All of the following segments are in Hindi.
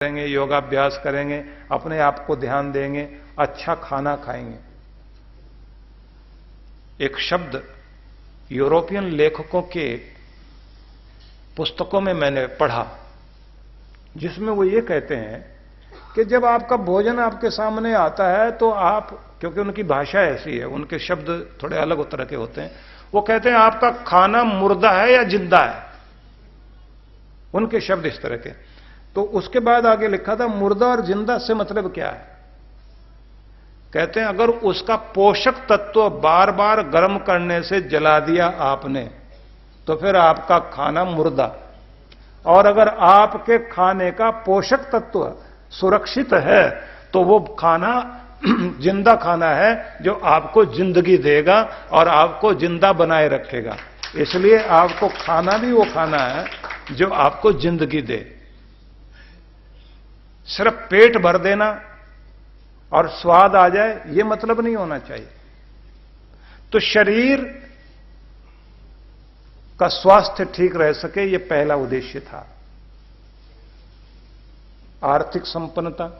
करेंगे, योगाभ्यास करेंगे, अपने आप को ध्यान देंगे, अच्छा खाना खाएंगे। एक शब्द यूरोपियन लेखकों के पुस्तकों में मैंने पढ़ा, जिसमें वो ये कहते हैं कि जब आपका भोजन आपके सामने आता है तो आप, क्योंकि उनकी भाषा ऐसी है, उनके शब्द थोड़े अलग तरह के होते हैं, वो कहते हैं आपका खाना मुर्दा है या जिंदा है, उनके शब्द इस तरह के। तो उसके बाद आगे लिखा था मुर्दा और जिंदा से मतलब क्या है। कहते हैं अगर उसका पोषक तत्व बार बार गर्म करने से जला दिया आपने तो फिर आपका खाना मुर्दा, और अगर आपके खाने का पोषक तत्व सुरक्षित है तो वो खाना जिंदा खाना है जो आपको जिंदगी देगा और आपको जिंदा बनाए रखेगा। इसलिए आपको खाना भी वो खाना है जो आपको जिंदगी दे। सिर्फ पेट भर देना और स्वाद आ जाए ये मतलब नहीं होना चाहिए। तो शरीर का स्वास्थ्य ठीक रह सके ये पहला उद्देश्य था। आर्थिक संपन्नता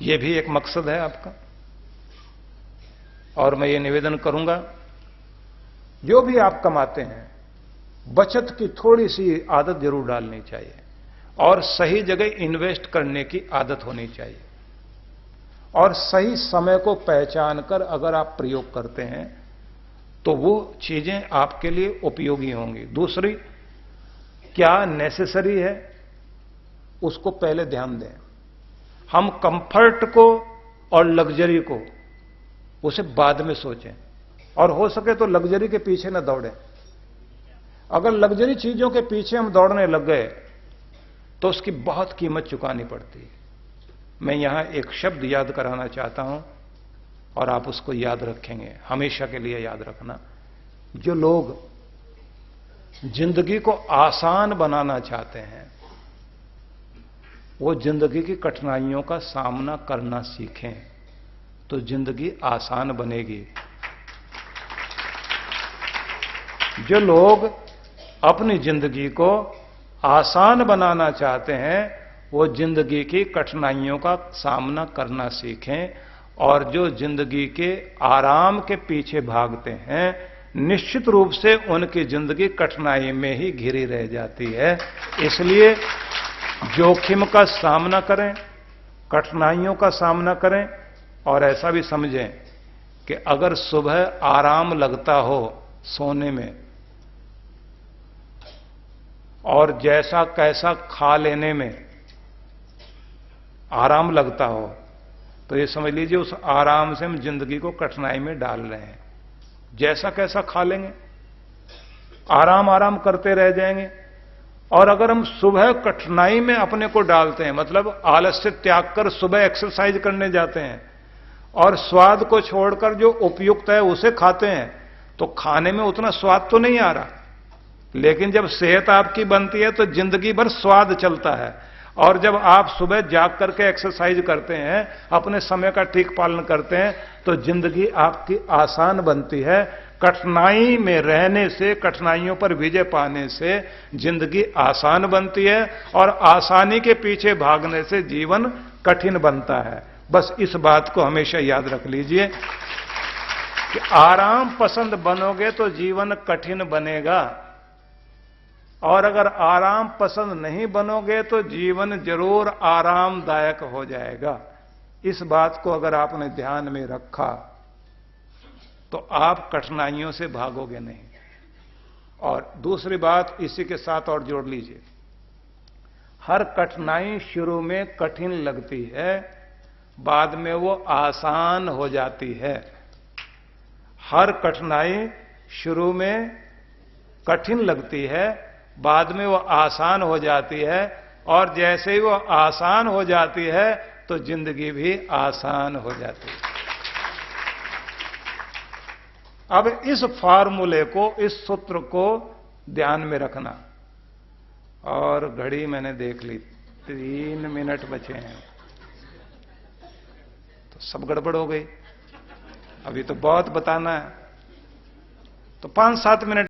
ये भी एक मकसद है आपका। और मैं ये निवेदन करूंगा, जो भी आप कमाते हैं बचत की थोड़ी सी आदत जरूर डालनी चाहिए और सही जगह इन्वेस्ट करने की आदत होनी चाहिए, और सही समय को पहचान कर अगर आप प्रयोग करते हैं तो वो चीजें आपके लिए उपयोगी होंगी। दूसरी, क्या नेसेसरी है उसको पहले ध्यान दें। हम कंफर्ट को और लग्जरी को उसे बाद में सोचें, और हो सके तो लग्जरी के पीछे न दौड़ें। अगर लग्जरी चीजों के पीछे हम दौड़ने लग गए तो उसकी बहुत कीमत चुकानी पड़ती है। मैं यहां एक शब्द याद कराना चाहता हूं और आप उसको याद रखेंगे, हमेशा के लिए याद रखना। जो लोग जिंदगी को आसान बनाना चाहते हैं वो जिंदगी की कठिनाइयों का सामना करना सीखें तो जिंदगी आसान बनेगी। जो लोग अपनी जिंदगी को आसान बनाना चाहते हैं वो जिंदगी की कठिनाइयों का सामना करना सीखें, और जो जिंदगी के आराम के पीछे भागते हैं निश्चित रूप से उनकी जिंदगी कठिनाई में ही घिरी रह जाती है। इसलिए जोखिम का सामना करें, कठिनाइयों का सामना करें, और ऐसा भी समझें कि अगर सुबह आराम लगता हो सोने में और जैसा कैसा खा लेने में आराम लगता हो तो ये समझ लीजिए उस आराम से हम जिंदगी को कठिनाई में डाल रहे हैं। जैसा कैसा खा लेंगे, आराम आराम करते रह जाएंगे। और अगर हम सुबह कठिनाई में अपने को डालते हैं, मतलब आलस्य त्याग कर सुबह एक्सरसाइज करने जाते हैं और स्वाद को छोड़कर जो उपयुक्त है उसे खाते हैं, तो खाने में उतना स्वाद तो नहीं आ रहा, लेकिन जब सेहत आपकी बनती है तो जिंदगी भर स्वाद चलता है। और जब आप सुबह जाग करके एक्सरसाइज करते हैं, अपने समय का ठीक पालन करते हैं, तो जिंदगी आपकी आसान बनती है। कठिनाई में रहने से, कठिनाइयों पर विजय पाने से जिंदगी आसान बनती है, और आसानी के पीछे भागने से जीवन कठिन बनता है। बस इस बात को हमेशा याद रख लीजिए कि आराम पसंद बनोगे तो जीवन कठिन बनेगा, और अगर आराम पसंद नहीं बनोगे तो जीवन जरूर आरामदायक हो जाएगा। इस बात को अगर आपने ध्यान में रखा तो आप कठिनाइयों से भागोगे नहीं। और दूसरी बात इसी के साथ और जोड़ लीजिए, हर कठिनाई शुरू में कठिन लगती है, बाद में वो आसान हो जाती है। हर कठिनाई शुरू में कठिन लगती है, बाद में वो आसान हो जाती है, और जैसे ही वो आसान हो जाती है तो जिंदगी भी आसान हो जाती है। अब इस फार्मूले को, इस सूत्र को ध्यान में रखना। और घड़ी मैंने देख ली, 3 मिनट बचे हैं, तो सब गड़बड़ हो गई। अभी तो बहुत बताना है, तो 5-7 मिनट